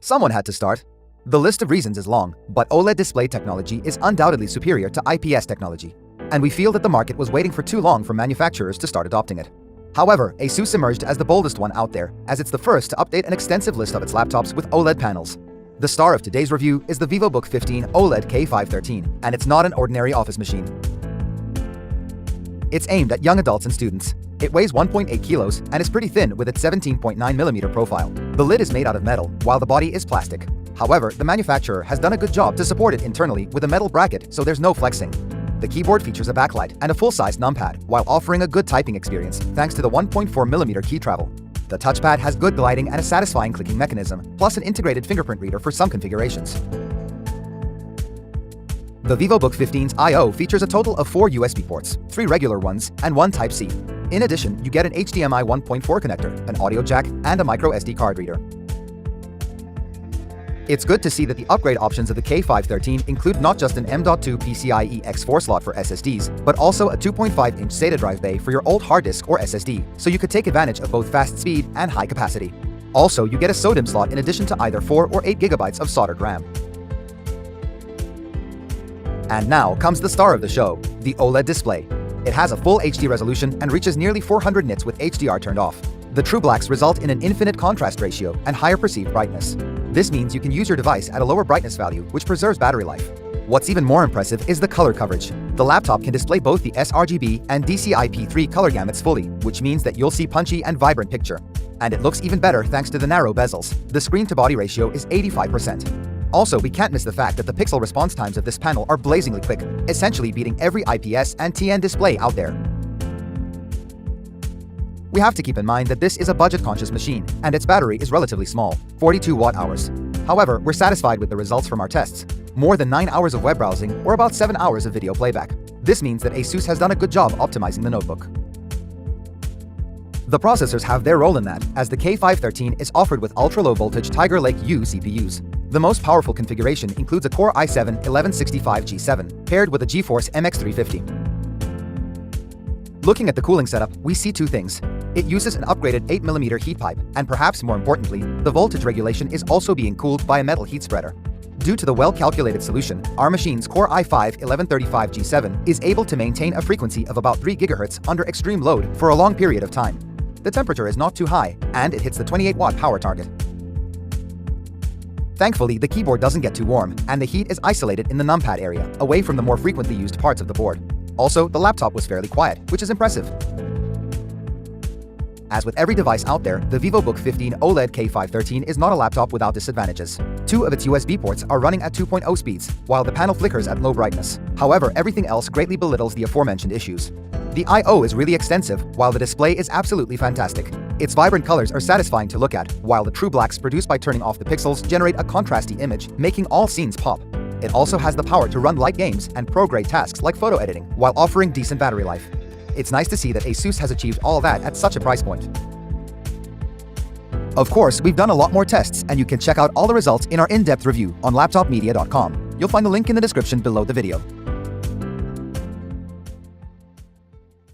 Someone had to start. The list of reasons is long, but OLED display technology is undoubtedly superior to IPS technology, and we feel that the market was waiting for too long for manufacturers to start adopting it. However, ASUS emerged as the boldest one out there, as it's the first to update an extensive list of its laptops with OLED panels. The star of today's review is the Vivobook 15 OLED K513, and it's not an ordinary office machine. It's aimed at young adults and students. It weighs 1.8 kilos and is pretty thin with its 17.9mm profile. The lid is made out of metal, while the body is plastic. However, the manufacturer has done a good job to support it internally with a metal bracket, so there's no flexing. The keyboard features a backlight and a full-size numpad, while offering a good typing experience thanks to the 1.4mm key travel. The touchpad has good gliding and a satisfying clicking mechanism, plus an integrated fingerprint reader for some configurations. The Vivobook 15's I/O features a total of 4 USB ports, 3 regular ones, and 1 Type-C. In addition, you get an HDMI 1.4 connector, an audio jack, and a micro SD card reader. It's good to see that the upgrade options of the K513 include not just an M.2 PCIe X4 slot for SSDs, but also a 2.5-inch SATA drive bay for your old hard disk or SSD, so you could take advantage of both fast speed and high capacity. Also, you get a SODIMM slot in addition to either 4 or 8 GB of soldered RAM. And now comes the star of the show, the OLED display. It has a full HD resolution and reaches nearly 400 nits with HDR turned off. The true blacks result in an infinite contrast ratio and higher perceived brightness. This means you can use your device at a lower brightness value, which preserves battery life. What's even more impressive is the color coverage. The laptop can display both the sRGB and DCI-P3 color gamuts fully, which means that you'll see punchy and vibrant picture. And it looks even better thanks to the narrow bezels. The screen-to-body ratio is 85%. Also, we can't miss the fact that the pixel response times of this panel are blazingly quick, essentially beating every IPS and TN display out there. We have to keep in mind that this is a budget-conscious machine, and its battery is relatively small, 42 watt-hours. However, we're satisfied with the results from our tests. More than 9 hours of web browsing, or about 7 hours of video playback. This means that ASUS has done a good job optimizing the notebook. The processors have their role in that, as the K513 is offered with ultra-low voltage Tiger Lake U CPUs. The most powerful configuration includes a Core i7-1165G7, paired with a GeForce MX 350. Looking at the cooling setup, we see two things. It uses an upgraded 8mm heat pipe, and perhaps more importantly, the voltage regulation is also being cooled by a metal heat spreader. Due to the well-calculated solution, our machine's Core i5-1135G7 is able to maintain a frequency of about 3 GHz under extreme load for a long period of time. The temperature is not too high, and it hits the 28-watt power target. Thankfully, the keyboard doesn't get too warm, and the heat is isolated in the numpad area, away from the more frequently used parts of the board. Also, the laptop was fairly quiet, which is impressive. As with every device out there, the Vivobook 15 OLED K513 is not a laptop without disadvantages. 2 of its USB ports are running at 2.0 speeds, while the panel flickers at low brightness. However, everything else greatly belittles the aforementioned issues. The I/O is really extensive, while the display is absolutely fantastic. Its vibrant colors are satisfying to look at, while the true blacks produced by turning off the pixels generate a contrasty image, making all scenes pop. It also has the power to run light games and pro-grade tasks like photo editing, while offering decent battery life. It's nice to see that ASUS has achieved all that at such a price point. Of course, we've done a lot more tests, and you can check out all the results in our in-depth review on laptopmedia.com. You'll find the link in the description below the video.